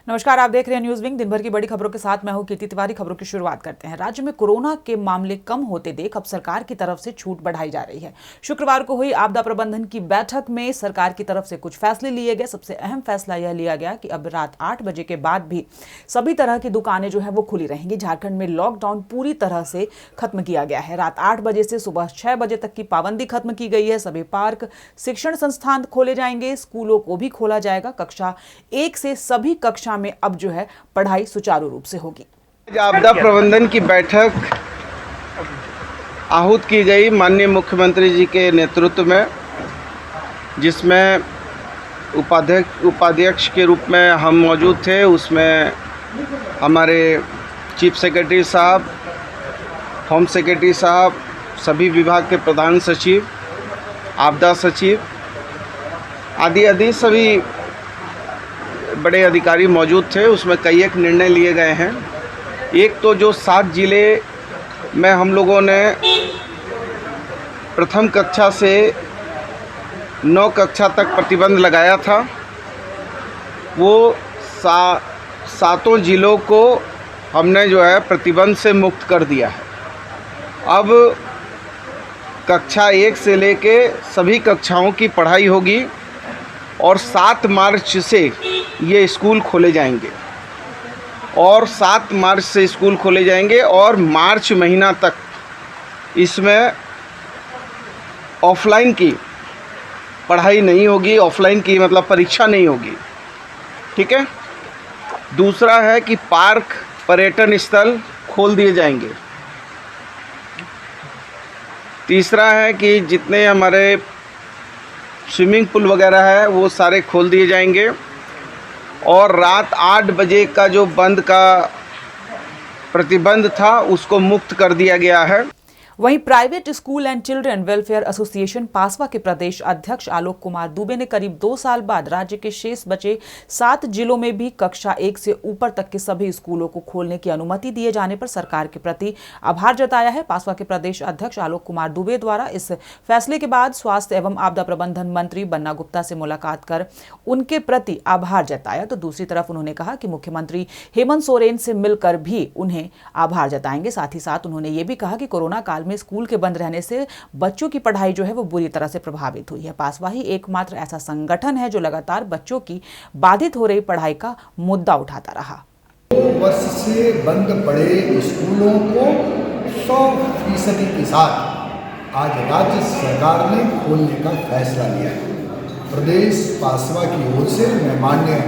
नमस्कार, आप देख रहे हैं न्यूज विंग। दिन भर की बड़ी खबरों के साथ मैं हूं कीर्ति तिवारी। खबरों की शुरुआत करते हैं। राज्य में कोरोना के मामले कम होते देख अब सरकार की तरफ से छूट बढ़ाई जा रही है। शुक्रवार को हुई आपदा प्रबंधन की बैठक में सरकार की तरफ से कुछ फैसले लिए गए। सबसे अहम फैसला यह लिया गया कि अब रात 8 बजे के बाद भी सभी तरह की दुकानें जो है वो खुली रहेंगी। झारखंड में लॉकडाउन पूरी तरह से खत्म किया गया है। रात 8 बजे से सुबह 6 बजे तक की पाबंदी खत्म की गई है। सभी पार्क, शिक्षण संस्थान खोले जाएंगे। स्कूलों को भी खोला जाएगा। कक्षा 1 से सभी कक्षा में अब जो है पढ़ाई सुचारू रूप से होगी। आपदा प्रबंधन की बैठक आहूत की गई माननीय मुख्यमंत्री जी के नेतृत्व में, जिसमें उपाध्यक्ष के रूप में हम मौजूद थे। उसमें हमारे चीफ सेक्रेटरी साहब, होम सेक्रेटरी साहब, सभी विभाग के प्रधान सचिव, आपदा सचिव आदि सभी बड़े अधिकारी मौजूद थे। उसमें कई एक निर्णय लिए गए हैं। एक तो जो 7 जिले में हम लोगों ने प्रथम कक्षा से 9 कक्षा तक प्रतिबंध लगाया था, वो सातों जिलों को हमने जो है प्रतिबंध से मुक्त कर दिया है। अब कक्षा 1 से लेके सभी कक्षाओं की पढ़ाई होगी और 7 मार्च से ये स्कूल खोले जाएंगे और मार्च महीना तक इसमें ऑफलाइन की पढ़ाई नहीं होगी। ऑफलाइन की मतलब परीक्षा नहीं होगी, ठीक है। दूसरा है कि पार्क, पर्यटन स्थल खोल दिए जाएंगे। तीसरा है कि जितने हमारे स्विमिंग पूल वगैरह है वो सारे खोल दिए जाएंगे और रात 8 बजे का जो बंद का प्रतिबंध था उसको मुक्त कर दिया गया है। वहीं private school and children welfare association पासवा के प्रदेश अध्यक्ष आलोक कुमार दुबे ने करीब 2 साल बाद राज्य के शेष बचे 7 जिलों में भी कक्षा 1 से ऊपर तक के सभी स्कूलों को खोलने की अनुमति दिए जाने पर सरकार के प्रति आभार जताया है। पासवा के प्रदेश अध्यक्ष आलोक कुमार दुबे द्वारा इस फैसले के बाद स्वास्थ्य एवं आपदा प्रबंधन मंत्री बन्ना गुप्ता से मुलाकात कर उनके प्रति आभार जताया। तो दूसरी तरफ उन्होंने कहा कि मुख्यमंत्री हेमंत सोरेन से मिलकर भी उन्हें आभार जताएंगे। साथ ही साथ उन्होंने ये भी कहा कि कोरोना काल में स्कूल के बंद रहने से बच्चों की पढ़ाई जो है वो बुरी तरह से प्रभावित हुई है। पासवा ही एकमात्र ऐसा संगठन है जो लगातार बच्चों की बाधित हो रही पढ़ाई का मुद्दा उठाता रहा। 2 वर्ष से बंद पड़े स्कूलों को 100% के साथ आज राज्य सरकार ने खोलने का फैसला लिया है। प्रदेश पासवा की ओर से मैं माननीय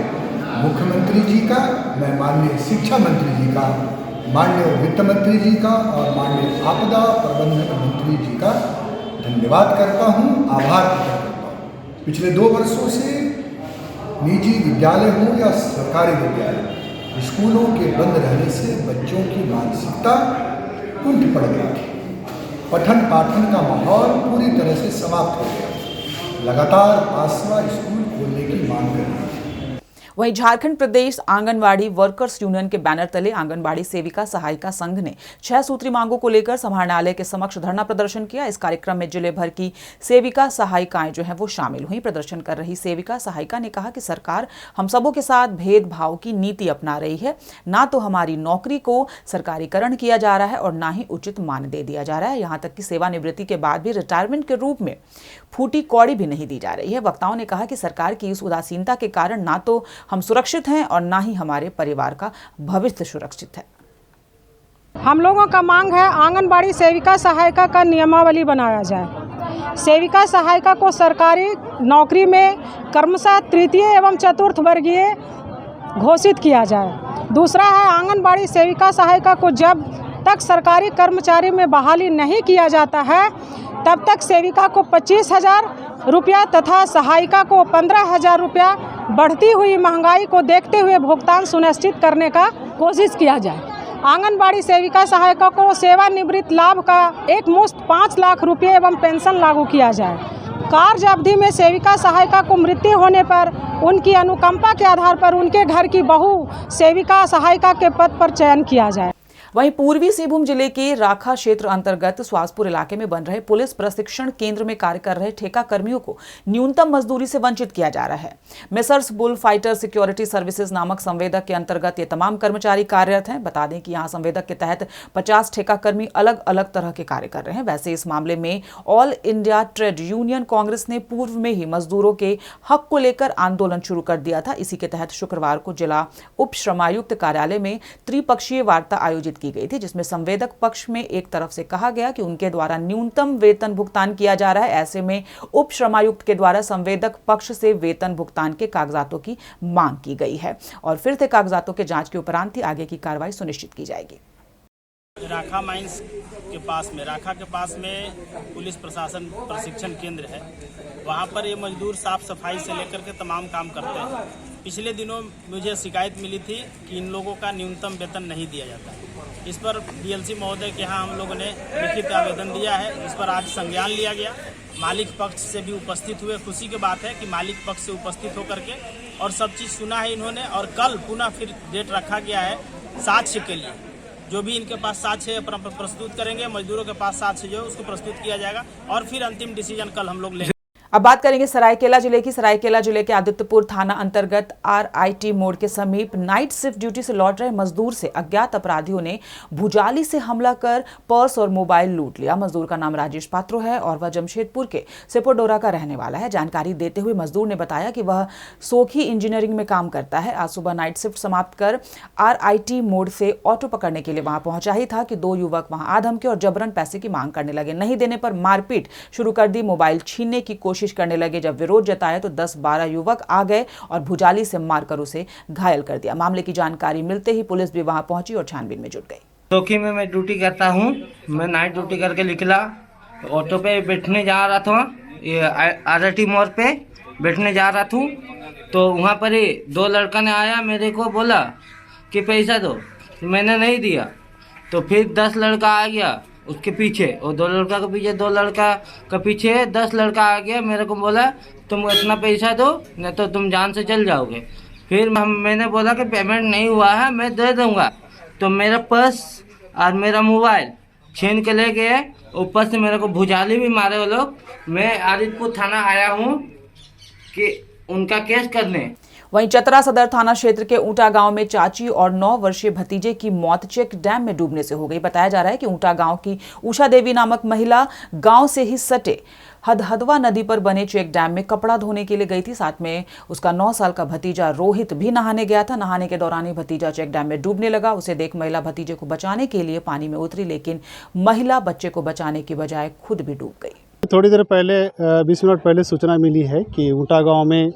मुख्यमंत्री जी का, मैं माननीय शिक्षा मंत्री जी का, माननीय वित्त मंत्री जी का और माननीय आपदा प्रबंधन मंत्री जी का धन्यवाद करता हूं, आभार प्रकट करता हूं। पिछले 2 वर्षों से निजी विद्यालय हो या सरकारी विद्यालय, स्कूलों के बंद रहने से बच्चों की मानसिकता कुंठ पड़ गई थी। पठन पाठन का माहौल पूरी तरह से समाप्त हो गया। लगातार पासवा स्कूल खोलने की मांग कर रही है। वहीं झारखंड प्रदेश आंगनबाड़ी वर्कर्स यूनियन के बैनर तले आंगनबाड़ी सेविका सहायिका संघ ने 6 सूत्री मांगों को लेकर समाहरणालय के समक्ष धरना प्रदर्शन किया। इस कार्यक्रम में जिले भर की सेविका सहायिकाएं जो है वो शामिल हुई। प्रदर्शन कर रही सेविका सहायिका ने कहा कि सरकार हम सबों के साथ भेदभाव की नीति अपना रही है। ना तो हमारी नौकरी को सरकारीकरण किया जा रहा है और ना ही उचित मानदेय दिया जा रहा है। यहाँ तक कि सेवानिवृत्ति के बाद भी रिटायरमेंट के रूप में फूटी कौड़ी भी नहीं दी जा रही है। वक्ताओं ने कहा कि सरकार की इस उदासीनता के कारण ना तो हम सुरक्षित हैं और ना ही हमारे परिवार का भविष्य सुरक्षित है। हम लोगों का मांग है आंगनबाड़ी सेविका सहायिका का नियमावली बनाया जाए। सेविका सहायिका को सरकारी नौकरी में क्रमशः तृतीय एवं चतुर्थ वर्गीय घोषित किया जाए। दूसरा है आंगनबाड़ी सेविका सहायिका को जब तक सरकारी कर्मचारी में बहाली नहीं किया जाता है तब तक सेविका को 25,000 रुपया तथा सहायिका को 15,000 रुपया बढ़ती हुई महंगाई को देखते हुए भुगतान सुनिश्चित करने का कोशिश किया जाए। आंगनबाड़ी सेविका सहायिका को सेवानिवृत्त लाभ का एक मुश्त 5 लाख रुपये एवं पेंशन लागू किया जाए। कार्य अवधि में सेविका सहायिका को मृत्यु होने पर उनकी अनुकंपा के आधार पर उनके घर की बहू सेविका सहायिका के पद पर चयन किया जाए। वहीं पूर्वी सिंहभूम जिले के राखा क्षेत्र अंतर्गत स्वासपुर इलाके में बन रहे पुलिस प्रशिक्षण केंद्र में कार्य कर रहे ठेका कर्मियों को न्यूनतम मजदूरी से वंचित किया जा रहा है। Messrs bull fighter security services नामक संवेदक के अंतर्गत ये तमाम कर्मचारी कार्यरत हैं। बता दें कि यहाँ संवेदक के तहत 50 ठेका कर्मी अलग अलग तरह के कार्य कर रहे हैं। वैसे इस मामले में all India trade union Congress ने पूर्व में ही मजदूरों के हक को लेकर आंदोलन शुरू कर दिया था। इसी के तहत शुक्रवार को जिला उप श्रमायुक्त कार्यालय में त्रिपक्षीय वार्ता आयोजित की गई थी, जिसमें संवेदक पक्ष में एक तरफ से कहा गया कि उनके द्वारा न्यूनतम वेतन भुगतान किया जा रहा है। ऐसे में उप श्रमायुक्त के द्वारा संवेदक पक्ष से वेतन भुगतान के कागजातों की मांग की गई है और फिर से कागजातों के जांच के उपरांत ही आगे की कार्रवाई सुनिश्चित की जाएगी। राखा माइंस के पास में पुलिस प्रशासन प्रशिक्षण केंद्र है। वहाँ पर ये मजदूर साफ सफाई से लेकर के तमाम काम करते हैं। पिछले दिनों मुझे शिकायत मिली थी कि इन लोगों का न्यूनतम वेतन नहीं दिया जाता। इस पर डीएलसी महोदय के यहाँ हम लोगों ने लिखित आवेदन दिया है। इस पर आज संज्ञान लिया गया। मालिक पक्ष से भी उपस्थित हुए। खुशी की बात है कि मालिक पक्ष से उपस्थित होकर के और सब चीज़ सुना है इन्होंने। और कल पुनः फिर डेट रखा गया है साक्ष्य के लिए। जो भी इनके पास साक्ष्य है प्रस्तुत करेंगे। मजदूरों के पास साक्ष्य जो है उसको प्रस्तुत किया जाएगा और फिर अंतिम डिसीजन कल हम लोग लेंगे। अब बात करेंगे सरायकेला जिले की। सरायकेला जिले के आदित्यपुर थाना अंतर्गत RIT मोड़ के समीप नाइट शिफ्ट ड्यूटी से लौट रहे मजदूर से अज्ञात अपराधियों ने भुजाली से हमला कर पर्स और मोबाइल लूट लिया। मजदूर का नाम राजेश पात्रो है और वह जमशेदपुर के सिपोडोरा का रहने वाला है। जानकारी देते हुए मजदूर ने बताया कि वह सोखी इंजीनियरिंग में काम करता है। आज सुबह नाइट शिफ्ट समाप्त कर RIT मोड़ से ऑटो पकड़ने के लिए वहां पहुंचा ही था कि 2 युवक वहां आ धमके और जबरन पैसे की मांग करने लगे। नहीं देने पर मारपीट शुरू कर दी। मोबाइल छीनने की कोशिश करने लगे। जब विरोध जताया तो 10-12 युवक आ गए और भुजाली से मारकर उसे घायल कर दिया। मामले की जानकारी मिलते ही पुलिस भी वहां पहुंची और छानबीन में जुट गई। सोखी में मैं ड्यूटी करता हूं। मैं नाइट ड्यूटी करके निकला, ऑटो पे बैठने जा रहा था। ये RIT मोड़ पे बैठने जा रहा था तो वहाँ पर ही 2 लड़का ने आया, मेरे को बोला कि पैसा दो। मैंने नहीं दिया तो फिर 10 लड़का आ गया उसके पीछे, और 2 लड़का के पीछे 2 लड़का के पीछे 10 लड़का आ गया। मेरे को बोला तुम इतना पैसा दो नहीं तो तुम जान से चल जाओगे। फिर मैंने बोला कि पेमेंट नहीं हुआ है, मैं दे दूंगा। तो मेरा पर्स और मेरा मोबाइल छीन के ले गए। ऊपर से मेरे को भुजाली भी मारे वो लोग। मैं आदित्यपुर थाना आया हूँ कि उनका केस करने। वहीं चतरा सदर थाना क्षेत्र के ऊंटा गांव में चाची और 9 वर्षीय भतीजे की मौत चेक डैम में डूबने से हो गई। बताया जा रहा है कि ऊंटा गांव की उषा देवी नामक महिला गांव से ही सटे हदहदवा नदी पर बने चेक डैम में कपड़ा धोने के लिए गई थी। साथ में उसका 9 साल का भतीजा रोहित भी नहाने गया था। नहाने के दौरान ही भतीजा चेक डैम में डूबने लगा। उसे देख महिला भतीजे को बचाने के लिए पानी में उतरी, लेकिन महिला बच्चे को बचाने की बजाय खुद भी डूब गई। थोड़ी देर पहले 20 मिनट पहले सूचना मिली है कि ऊंटा गांव में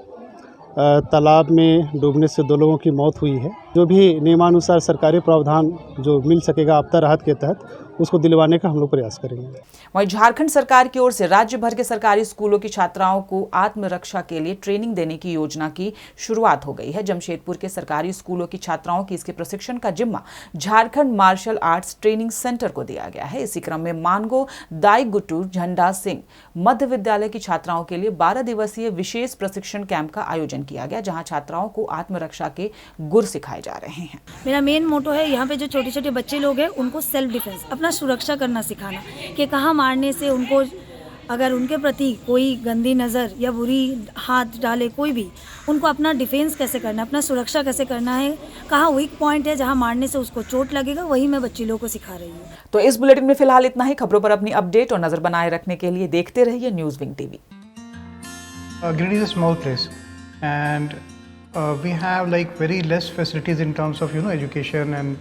तालाब में डूबने से 2 लोगों की मौत हुई है। जो भी नियमानुसार सरकारी प्रावधान जो मिल सकेगा आपदा राहत के तहत उसको दिलवाने का हम लोग प्रयास करेंगे। वहीं झारखंड सरकार की ओर से राज्य भर के सरकारी स्कूलों की छात्राओं को आत्मरक्षा के लिए ट्रेनिंग देने की योजना की शुरुआत हो गई है। जमशेदपुर के सरकारी स्कूलों की छात्राओं की इसके प्रशिक्षण का जिम्मा Jharkhand martial arts training centre को दिया गया है। इसी क्रम में मानगो दाई गुट्टू झंडा सिंह मध्य विद्यालय की छात्राओं के लिए 12 दिवसीय विशेष प्रशिक्षण कैंप का आयोजन किया गया, जहाँ छात्राओं को आत्मरक्षा के गुर सिखाए जा रहे हैं। मेरा मेन मोटो है यहाँ पे जो छोटे छोटे बच्चे लोग हैं उनको सेल्फ डिफेंस, अपना सुरक्षा करना सिखाना कि कहाँ मारने से उनको, अगर उनके प्रति कोई गंदी नज़र या बुरी हाथ डाले कोई भी, उनको अपना डिफेंस कैसे करना, अपना सुरक्षा कैसे करना है, कहाँ वीक पॉइंट है जहाँ मारने से उसको चोट लगेगा, वही मैं बच्चे लोगों को सिखा रही हूँ। तो इस बुलेटिन में फिलहाल इतना ही। खबरों पर अपनी अपडेट और नजर बनाए रखने के लिए देखते रहिए news wing TV. Giridih is a small place and we have like very less facilities in terms of education and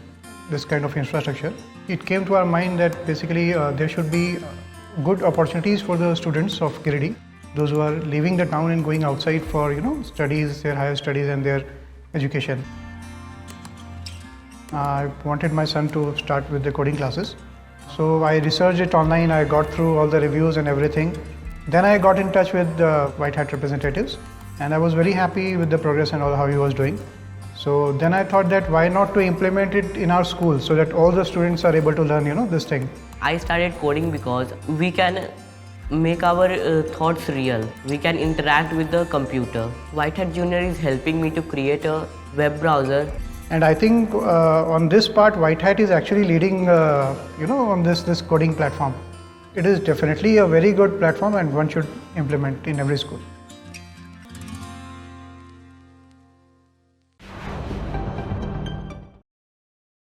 this kind of infrastructure. It came to our mind that basically there should be good opportunities for the students of Giridih, those who are leaving the town and going outside for studies, their higher studies and their education. I wanted my son to start with the coding classes, so I researched it online. I got through all the reviews and everything. Then I got in touch with the White Hat representatives and I was very happy with the progress and all how he was doing. So then I thought that why not to implement it in our school so that all the students are able to learn this thing. I started coding because we can make our thoughts real. We can interact with the computer. White Hat Junior is helping me to create a web browser. And I think on this part, White Hat is actually leading, on this coding platform. It is definitely a very good platform and one should implement in every school.